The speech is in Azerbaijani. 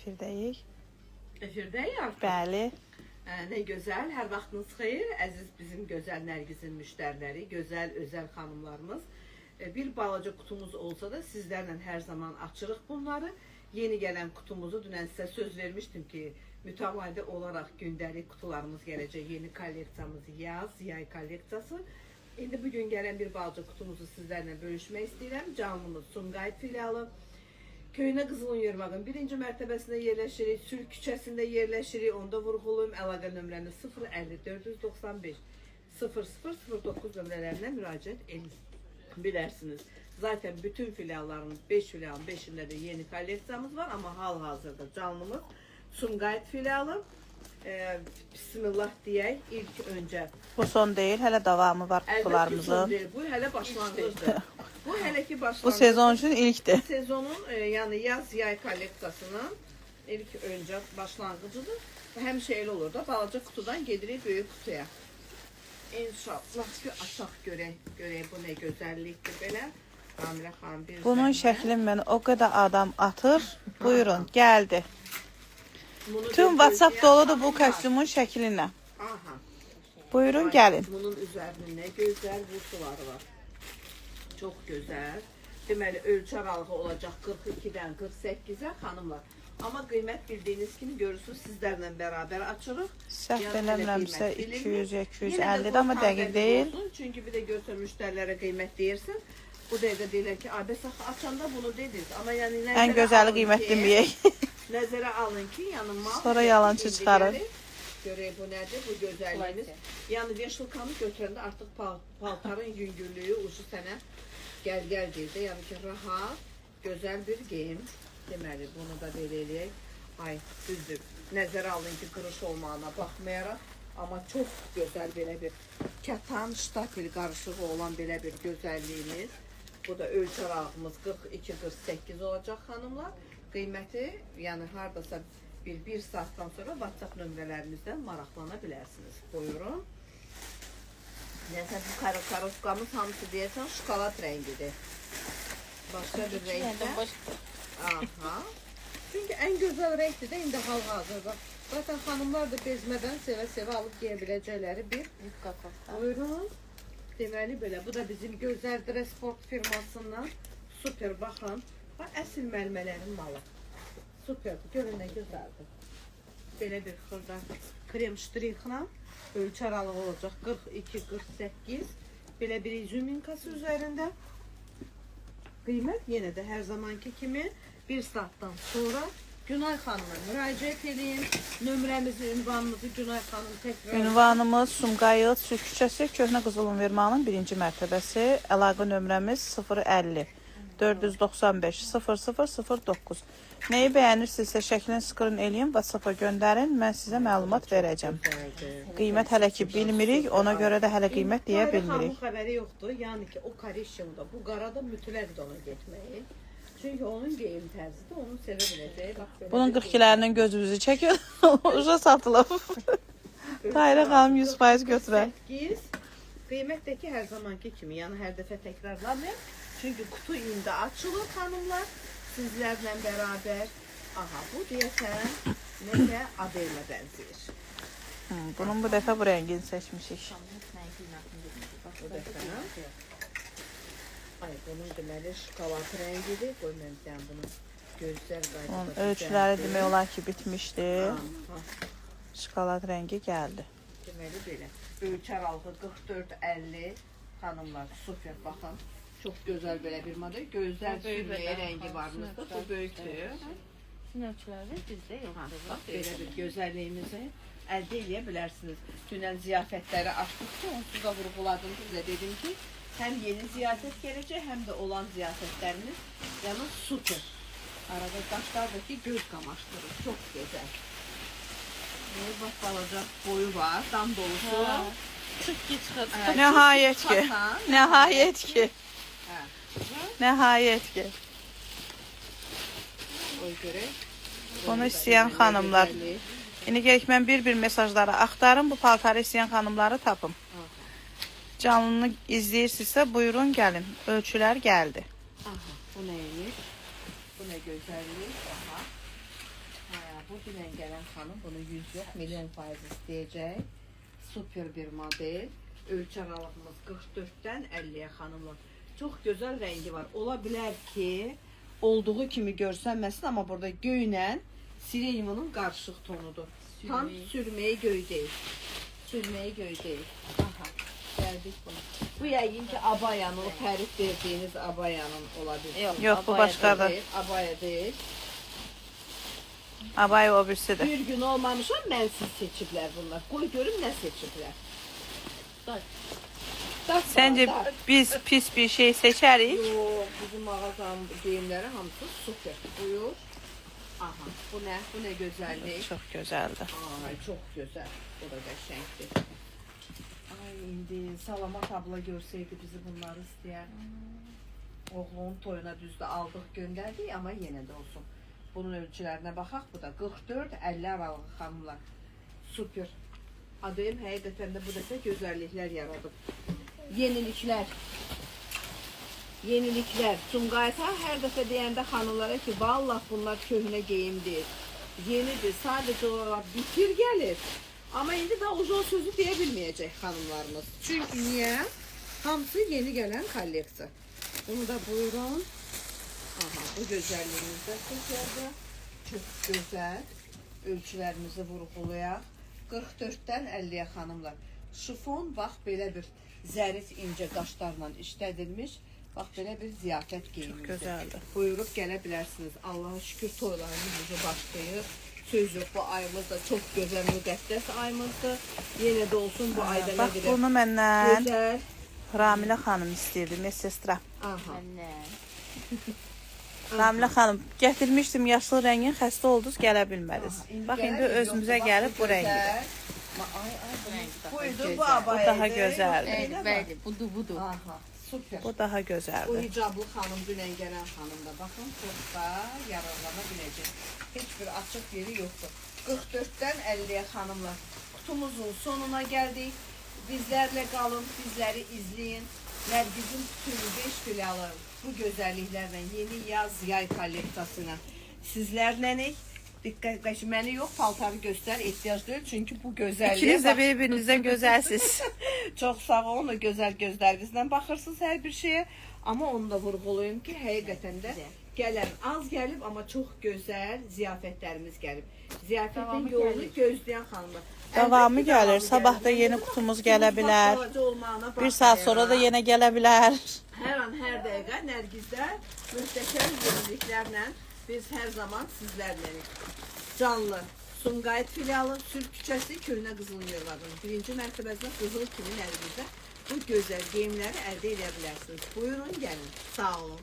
Efirdəyik. Efirdəyik artıq. Bəli. Ne gözəl, hər vaxtınız xeyir. Əziz bizim gözəl Nərgizin müştəriləri, gözəl, özəl xanımlarımız. Bir balaca kutumuz olsa da sizlərlə hər zaman açırıq bunları. Yeni gələn kutumuzu dünən sizə söz vermişdim ki, mütəmadi olaraq gündəlik kutularımız gələcək. Yeni kolleksiyamız yay kolleksiyası. İndi bugün gələn bir balaca kutumuzu sizlərlə bölüşmək istəyirəm. Canlımız Sumqayıt filialı. Köynə Qızılın Yırmağın 1-ci mərtəbəsində yerləşirik, Sülh küçəsində yerləşirik. Onda vurğulayım, əlaqə nömrəmiz 050 495 0009 nömrələrinə müraciət edin. Bilərsiniz. Zaten bütün filiallarımız 5 filialın 5'inde de yeni kolleksiyamız var ama hal-hazırda canlımız Sumqayıt filialı. Bismillah deyək ilk öncə. Bu son deyil, hələ davamı var Əlbəttə kutularımızın. son deyil, bu hələ başlanğıcdır. Bu hələ ki başlanğıc. Bu sezon üçün ilkdir. Sezonun yani yaz-yay kolleksiyasının ilk öncə başlanğıcıdır. Həmişə elə olur da, balaca kutudan gedirik böyük kutuya. İnşallah ki açaq görək bu nə gözəllikdir belə. Amirə xanım bir Bunun şəklini mən o qədər adam atır. Buyurun, gəldi. Tüm WhatsApp doludur bu kostyumun şəklinə. Aha. Buyurun, gəlin. Bunun üzərində nə gözəl vursuları var. Çox gözəl. Deməli ölçü aralığı olacaq 42-dən 48-ə xanımlar. Amma qiymət bildiyiniz kimi görürsünüz sizlərlə bərabər açırıq. Səhv eləmirəmsə 200-250-dir, amma dəqiq deyil. Çünki bir də görsən müştərilərə qiymət deyirsən. Bu dəqiqə deyirlər ki, abi sax açanda bunu dediniz. Amma yəni Ən gözəli qiymət deməyək. Nəzərə alın ki, yəni mal. Sonra yalançı çıxarır. Görək bu nədir, bu gözəlliyimiz. Yəni veşilkanı götürəndə artıq paltarın yüngüllüyü ucu sənə gəl deyildi. Yəni ki, rahat, gözəl bir geyim. Deməli, bunu da belə eləyək. Ay, düzdür. Nəzərə alın ki, qırış olmağına baxmayaraq. Amma çox gözəl belə bir kətan, ştapil qarışığı olan belə bir gözəlliyimiz. Bu da ölçü aralığımız 42-48 olacaq xanımlar. Qiyməti, yəni haradasa bir saatdan sonra WhatsApp nömrələrimizdən maraqlana bilərsiniz. Buyurun. Nəsə bu karoskaımız hamısı deyəsən şokolad rəngidir. Başqa bir rəngdə. Aha. Çünki ən gözəl rəngdir də indi hal-hazırda. Zaten xanımlar da bezmədən sevə-sevə alıb geyə biləcəkləri bir buyurun. Deməli belə, bu da bizim gözəl Dresport firmasından. Super, baxın. Əsl məlmələrin malı. Super, görün nə gözəldir. Belə bir xırda krem ştrixlə ölçü aralığı olacaq 42-48. Belə bir izuminkası üzərində. Qiymət yenə də hər zamanki kimi bir saatdan sonra Günay xanıma müraciət edin. Nömrəmizi, ünvanımızı Günay xanım təkrar. Ünvanımız Sumqayıt Sülh küçəsi, Köhnə Qızılın Vermağının 1-ci mərtəbəsi. Əlaqə nömrəmiz 050 495 0009. Neyi bəyənirsinizsə şəklini skrin eləyin, WhatsApp-a göndərin. Mən sizə məlumat verəcəm. Qiymət hələ ki bilmirik, ona görə də hələ qiymət deyə bilmirik. Xanım xəbəri yoxdur. Yəni ki, o korişimdə, bu qarada mütləq ona getməyi. Çünki onun geyim tərzidir, onu sevə biləcək. Bunun 42'lərinin gözümüzü çəkiyor. Uca satılıb. Tahirə xanım 100% götürər. 8. Qiymətdəki hər zamanki kimi, yəni hər dəfə təkrarlamayın. Çünki kutu indi açılır xanımlar. Sizlərlə bərabər. Aha, bu deyəsən necə Adeylə bənzəyir. Bunun bu dəfə bu rəngini seçmişik. Bu dəfə. Ay, bunun deməli şokolad rəngidir. Qoy mən sən bunu gözlər qaydada. Onun ölçüləri demək olar ki bitmişdi. Şokolad rəngi gəldi. Deməli belə. Ölçü aralığı 44-50 xanımlar super baxın. Çox gözəl belə bir model. Gözəl sürməyə rəngi varmızda. Bu böyükdür. Ölçüləri düzdə yoxdur. Bax, belə bir gözəlliyimizi əldə edə bilərsiniz. Dünən ziyafətləri açdıqca onsuz da vurğuladım sizə. Dedim ki, həm yeni ziyafət gələcək, həm də olan ziyafətlərimiz yəni super. Arada daşlardakı göz qamaşdırır. Çox gözəl. Bax, balaca boyu var, dam dolusu. Çıx ki çıxır. Nəhayət ki. Nəhayət ki. Nəhayət ki. Oy görək. Bunu istəyən xanımlar. İndi gələk mən bir-bir mesajları axtarım. Bu paltarı istəyən xanımları tapım. Canlını izləyirsinizsə buyurun gəlin. Ölçülər gəldi. Aha, bu neymiş? Bu nə gözəllik. Aha. Hə. gələn xanım bunu 100 yox, milyon faiz istəyəcək. Super bir model. Ölçü aralığımız 44-dən 50-yə xanımlar. Çox gözəl rəngi var. Ola bilər ki, olduğu kimi görsənməsin, amma burada göylə sirenyumun qarışıq tonudur. Tam sürməyi göy deyil. Sürməyi göy deyil. Aha, gəldik bunu. Bu yəqin ki, abayanın, o tərif verdiyiniz abayanın ola bilər. Yox, bu başqadır. Abaya deyil. Abay o birisidir. Bir gün olmamışam, mənsiz seçiblər bunlar. Qoy görüm nə seçiblər. Səncə biz pis bir şey seçərik? Yox, bizim mağazanın geyimləri hamısı super. Buyur. Aha, bu nə? Bu nə gözəllik. Çox gözəldir. Ay, çox gözəl. Bu da qəşəngdir. Ay, indi Salamat abla görsəydi bizi bunları istəyər. Oğlunun toyuna düzdür aldıq, göndərdik, amma yenə də olsun. Bunun ölçülərinə baxaq, bu da 44-50 aralığı xanımlar. Super. Adayım həqiqətən də bu dəfə gözəlliklər yaradıb. Yeniliklər. Yeniliklər. Sumqayıta hər dəfə deyəndə xanımlara ki, vallah bunlar köhnə geyim deyil. Yenidir, sadəcə olaraq bitir gəlir. Amma indi də o sözü deyə bilməyəcək xanımlarımız. Çünki niyə? Hamısı yeni gələn kolleksiya. Bunu da buyurun. Aha, bu gözəlliyimiz də gözəldir. Çox gözəl. Ölçülərimizi vurğulayaq. 44-dən 50-yə xanımlar. Şifon, bax, belə bir zərif incə qaşlarla işlədilmiş. Bax, belə bir ziyafət geyimizdir. Çox gözəldir. Buyurub gələ bilərsiniz. Allah'a şükür toylarımız ucu başlayır. Söz yox, bu ayımız da çox gözəl, müqəddəs ayımızdır. Yenə də olsun bu ayda nə Bax, qədər bunu məndən gözəl. Ramilə xanım istəyirdi, mesestra. Aha. Ramilə xanım, gətirmişdim yaşlı rəngin, xəstə oldunuz, gələ bilmədiniz. Bax, indi özümüzə gəlib bu rəngidir. Buydu, bu abaydı. Bu daha gözəldir. Bəli, budur. Aha, super. Bu daha Bu gözəldir. hicablı xanım, dünən gələn xanım da baxın, çox da yararlana biləcək. Heç bir açıq yeri yoxdur. 44-dən 50-yə xanımlar. Kutumuzun sonuna gəldik. Bizlərlə qalın, bizləri izləyin. Nərgizin bütün 5 filialı bu gözəlliklərlə yeni yaz-yay kolleksiyasına sizlərlənik. Diqqət, məni yox, paltarı göstər, ehtiyac deyil. Çünki bu gözəlliyə... İkiniz də bir-birinizdən gözəlsiz. Çox sağ olun, o gözəl gözlərinizlə baxırsınız hər bir şeyə. Amma onu da vurğulayım ki, həqiqətən də gələn az gəlib, amma çox gözəl ziyafətlərimiz gəlib. Ziyafətin yolunu gözləyən xanımlar. Davamı gəlir, sabah da yeni kutumuz gələ bilər. Bir saat sonra da yenə gələ bilər. Hər an, hər dəqiqə Nərgizdə möhtəşəm yeniliklərlə biz hər zaman sizlərlənik. Canlı, Sumqayıt filialı, Sülh küçəsi, Köhnə Qızıl Yollarının 1-ci mərtəbəsində qızıl kimi Nərgizdə bu gözəl geyimləri əldə edə bilərsiniz. Buyurun, gəlin. Sağ olun.